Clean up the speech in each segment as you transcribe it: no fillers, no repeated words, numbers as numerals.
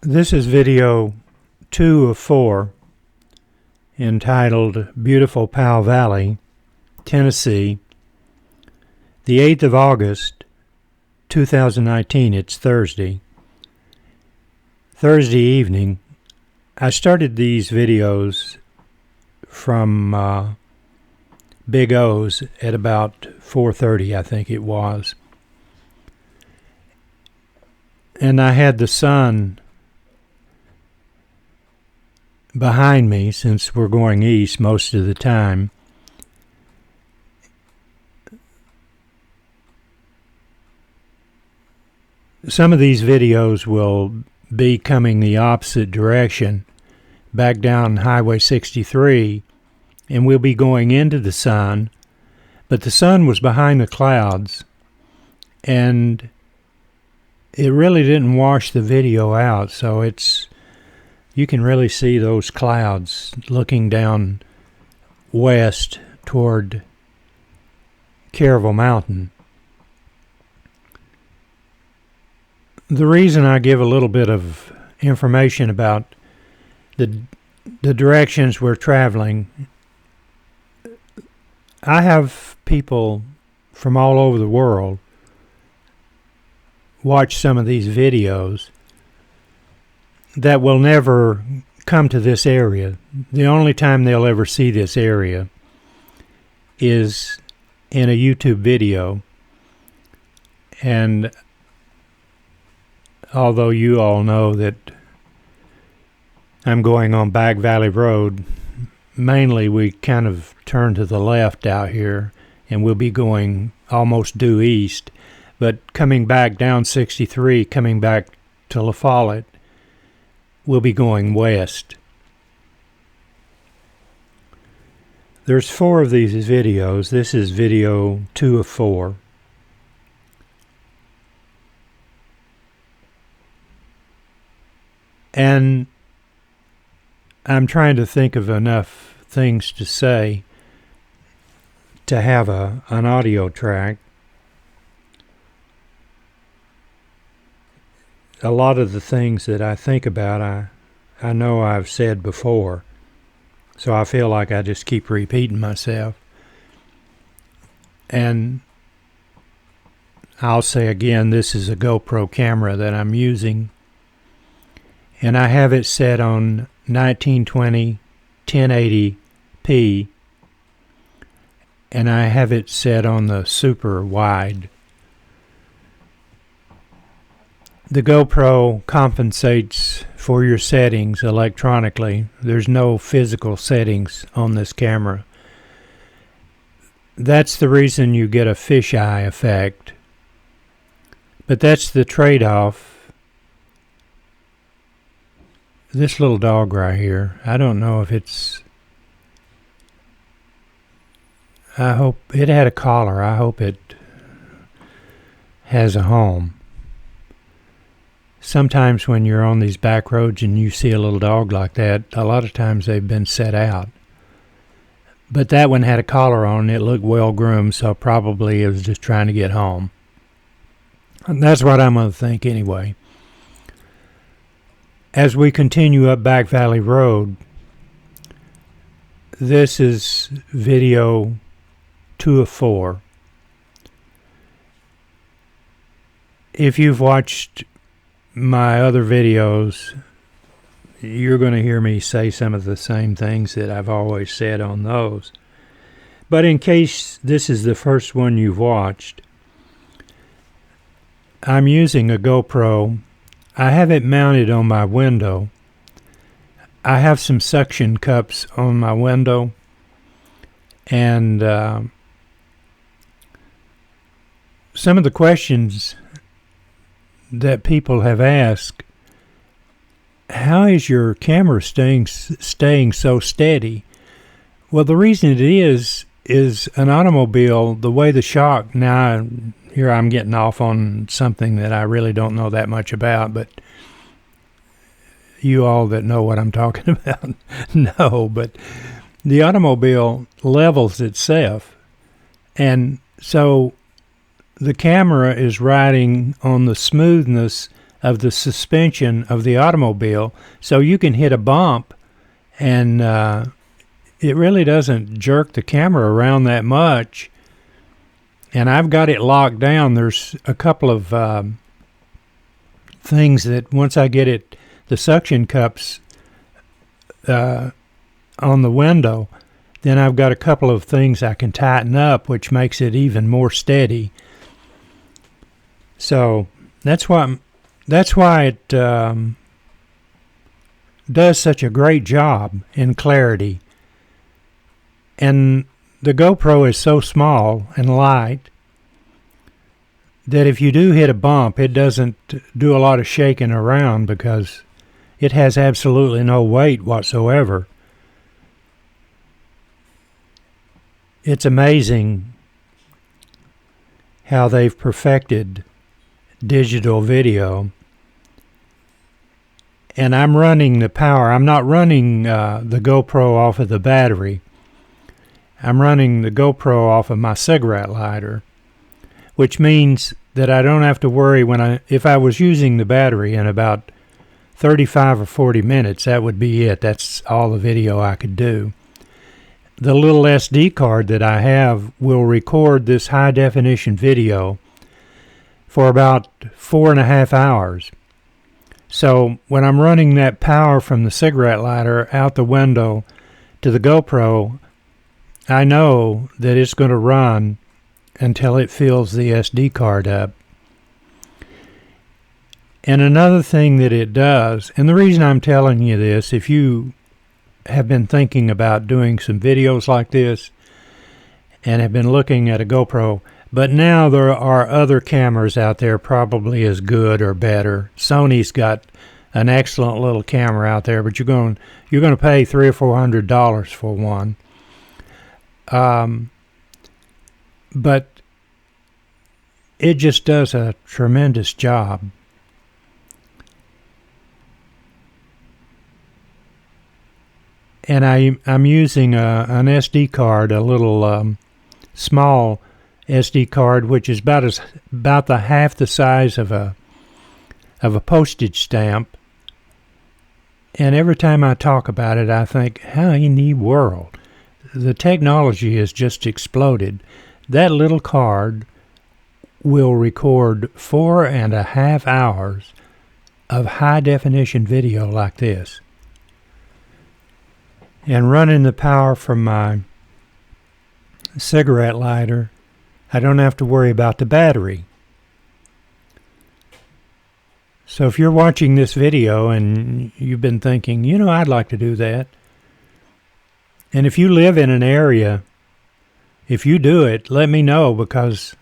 This is video 2 of 4 entitled Beautiful Powell Valley, Tennessee, the 8th of August, 2019. It's Thursday. Thursday evening. I started these videos from Big O's at about 4:30, I think it was. And I had the sun behind me since we're going east most of the time. Some of these videos will be coming the opposite direction, back down Highway 63, and we'll be going into the sun, but the sun was behind the clouds, and it really didn't wash the video out, so you can really see those clouds looking down west toward Caravel Mountain. The reason I give a little bit of information about the directions we're traveling, I have people from all over the world watch some of these videos that will never come to this area. The only time they'll ever see this area is in a YouTube video. And although you all know that I'm going on Back Valley Road, mainly we kind of turn to the left out here and we'll be going almost due east. But coming back down 63, coming back to La Follette, we'll be going west. There's 4 of these videos. This is video 2 of 4. And I'm trying to think of enough things to say to have an audio track. A lot of the things that I think about, I know I've said before, so I feel like I just keep repeating myself. And I'll say again, this is a GoPro camera that I'm using, and I have it set on 1920 1080p, and I have it set on the super wide. The GoPro compensates for your settings electronically. There's no physical settings on this camera. That's the reason you get a fisheye effect. But that's the trade-off. This little dog right here, I don't know if I hope it had a collar. I hope it has a home. Sometimes when you're on these back roads and you see a little dog like that, a lot of times they've been set out. But that one had a collar on, it looked well groomed, so probably it was just trying to get home. And that's what I'm going to think anyway. As we continue up Back Valley Road, this is video 2 of 4. If you've watched my other videos, you're going to hear me say some of the same things that I've always said on those. But in case this is the first one you've watched, I'm using a GoPro. I have it mounted on my window. I have some suction cups on my window, and some of the questions that people have asked, how is your camera staying so steady? Well, the reason it is an automobile, the way the shock, now here I'm getting off on something that I really don't know that much about, but you all that know what I'm talking about know, but the automobile levels itself, and so the camera is riding on the smoothness of the suspension of the automobile, so you can hit a bump and it really doesn't jerk the camera around that much. And I've got it locked down. There's a couple of things that once I get it, the suction cups on the window, then I've got a couple of things I can tighten up, which makes it even more steady. So that's why it does such a great job in clarity. And the GoPro is so small and light that if you do hit a bump, it doesn't do a lot of shaking around because it has absolutely no weight whatsoever. It's amazing how they've perfected digital video. And I'm running the power. I'm not running the GoPro off of the battery. I'm running the GoPro off of my cigarette lighter, which means that I don't have to worry if I was using the battery in about 35 or 40 minutes, that would be it. That's all the video I could do. The little SD card that I have will record this high definition video for about 4.5 hours. So when I'm running that power from the cigarette lighter out the window to the GoPro, I know that it's going to run until it fills the SD card up. And another thing that it does, and the reason I'm telling you this, if you have been thinking about doing some videos like this and have been looking at a GoPro, but now there are other cameras out there probably as good or better. Sony's got an excellent little camera out there, but you're going to pay $300 or $400 for one. But it just does a tremendous job. And I'm using an SD card, a little small SD card, which is about the half the size of a postage stamp. And every time I talk about it, I think, how in the world? The technology has just exploded. That little card will record 4.5 hours of high definition video like this. And running the power from my cigarette lighter, I don't have to worry about the battery. So if you're watching this video and you've been thinking, I'd like to do that. And if you live in an area, if you do it, let me know, because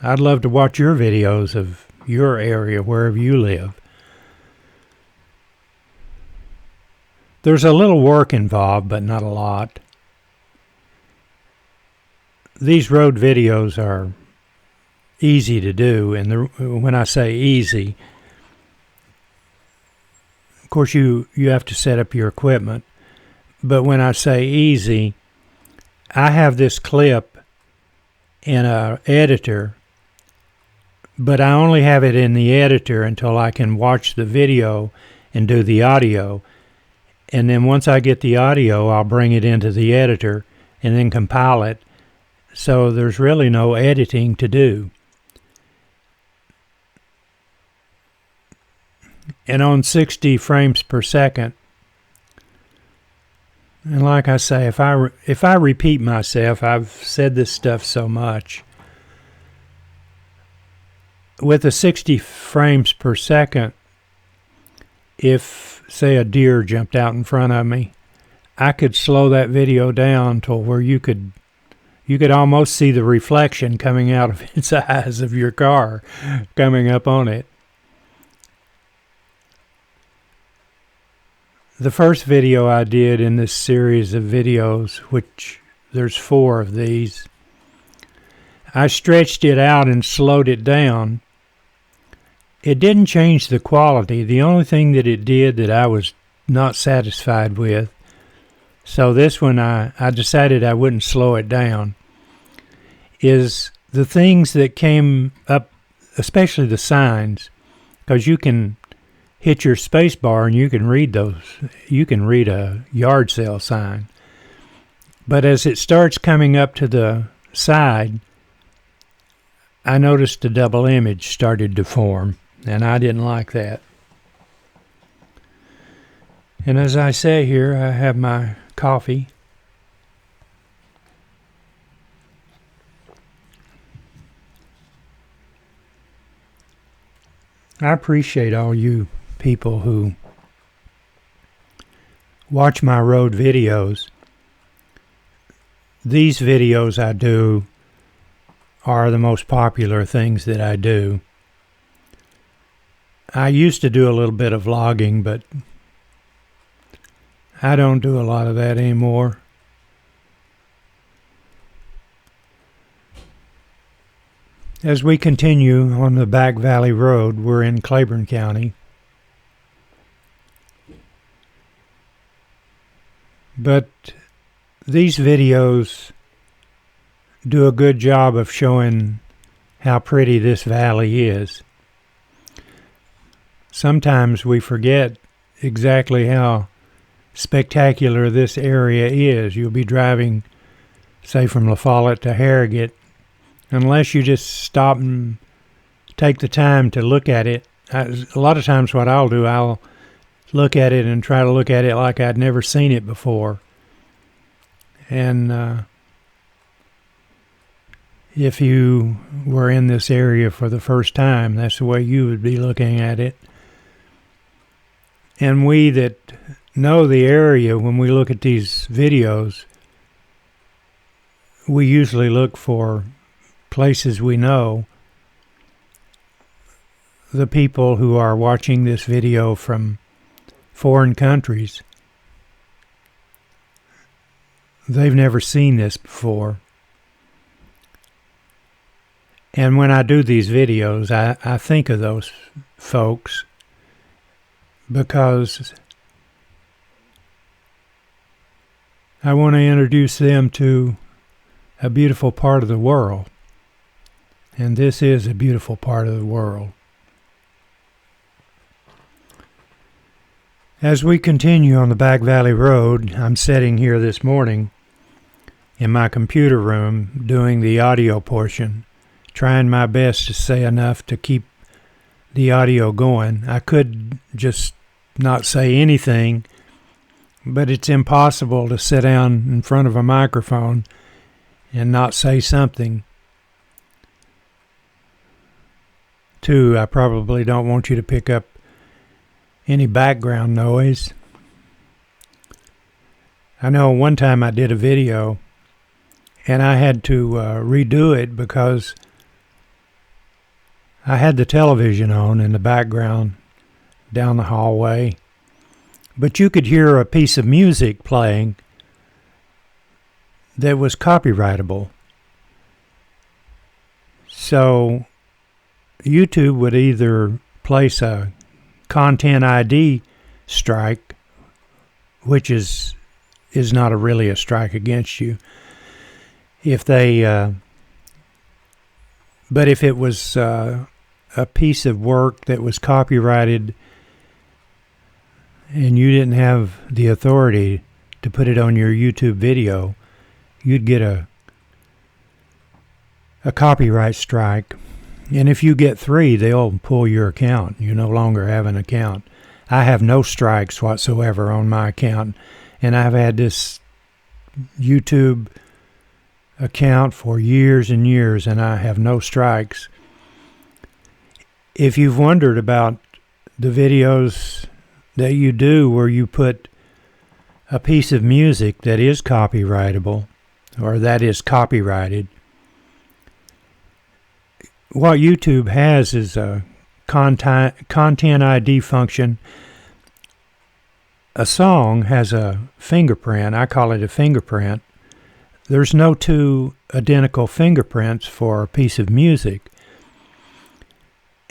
I'd love to watch your videos of your area, wherever you live. There's a little work involved, but not a lot. These road videos are easy to do, and when I say easy, of course you have to set up your equipment. But when I say easy, I have this clip in an editor, but I only have it in the editor until I can watch the video and do the audio. And then once I get the audio, I'll bring it into the editor and then compile it. So there's really no editing to do. And on 60 frames per second, and like I say, if I repeat myself, I've said this stuff so much. With the 60 frames per second, if, say, a deer jumped out in front of me, I could slow that video down to where you could almost see the reflection coming out of its eyes of your car coming up on it. The first video I did in this series of videos, which there's 4 of these, I stretched it out and slowed it down. It didn't change the quality. The only thing that it did that I was not satisfied with, so this one I decided I wouldn't slow it down, is the things that came up, especially the signs, because you can hit your space bar and you can read those. You can read a yard sale sign. But as it starts coming up to the side, I noticed a double image started to form, and I didn't like that. And as I say here, I have my coffee. I appreciate all you people who watch my road videos. These videos I do are the most popular things that I do. I used to do a little bit of vlogging, but I don't do a lot of that anymore. As we continue on the Back Valley Road, we're in Claiborne County. But these videos do a good job of showing how pretty this valley is. Sometimes we forget exactly how spectacular this area is. You'll be driving, say, from La Follette to Harrogate, unless you just stop and take the time to look at it. A lot of times what I'll do, I'll look at it and try to look at it like I'd never seen it before. And if you were in this area for the first time, that's the way you would be looking at it. And we that know the area, when we look at these videos, we usually look for places we know. The people who are watching this video from foreign countries, they've never seen this before. And when I do these videos, I think of those folks, because I want to introduce them to a beautiful part of the world. And this is a beautiful part of the world. As we continue on the Back Valley Road, I'm sitting here this morning in my computer room doing the audio portion, trying my best to say enough to keep the audio going. I could just not say anything, but it's impossible to sit down in front of a microphone and not say something. Two, I probably don't want you to pick up any background noise. I know one time I did a video and I had to redo it because I had the television on in the background down the hallway, but you could hear a piece of music playing that was copyrightable. So YouTube would either place a content ID strike, which is not really a strike against you, if they but if it was a piece of work that was copyrighted and you didn't have the authority to put it on your YouTube video, you'd get a copyright strike. And if you get 3, they'll pull your account. You no longer have an account. I have no strikes whatsoever on my account, and I've had this YouTube account for years and years, and I have no strikes. If you've wondered about the videos that you do where you put a piece of music that is copyrightable, or that is copyrighted, what YouTube has is a content ID function. A song has a fingerprint. I call it a fingerprint. There's no 2 identical fingerprints for a piece of music.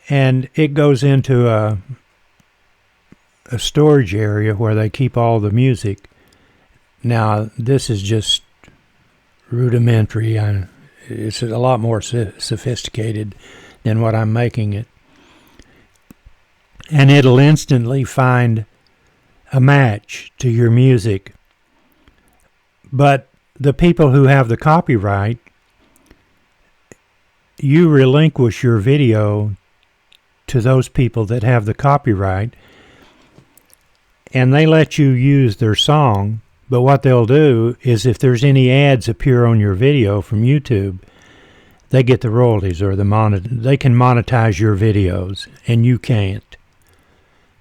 And it goes into a storage area where they keep all the music. Now, this is just rudimentary. It's a lot more sophisticated than what I'm making it. and it'll instantly find a match to your music. But the people who have the copyright, you relinquish your video to those people that have the copyright, and they let you use their song. But what they'll do is, if there's any ads appear on your video from YouTube, they get the royalties, or they can monetize your videos and you can't,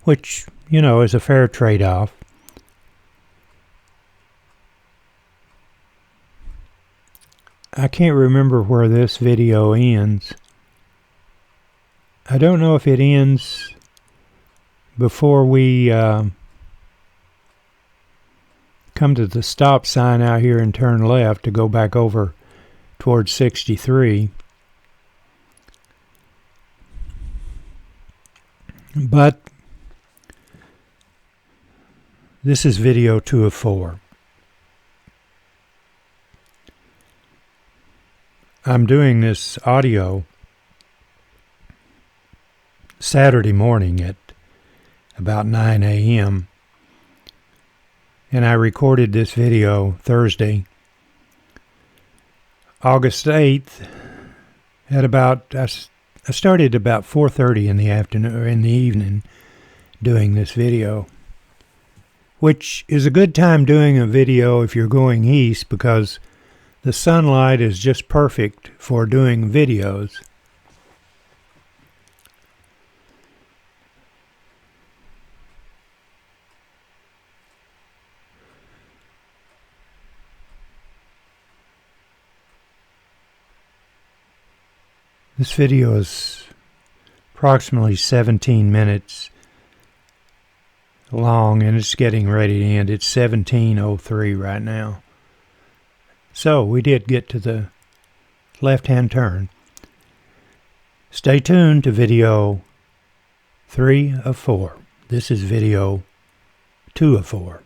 which, is a fair trade-off. I can't remember where this video ends. I don't know if it ends before we come to the stop sign out here and turn left to go back over towards 63. But this is video 2 of 4. I'm doing this audio Saturday morning at about 9 a.m. and I recorded this video Thursday, August 8th at about, I started about 4:30 in the afternoon, or in the evening, doing this video, which is a good time doing a video if you're going east, because the sunlight is just perfect for doing videos. This video is approximately 17 minutes long, and it's getting ready to end. It's 17:03 right now. So we did get to the left-hand turn. Stay tuned to video 3 of 4. This is video 2 of 4.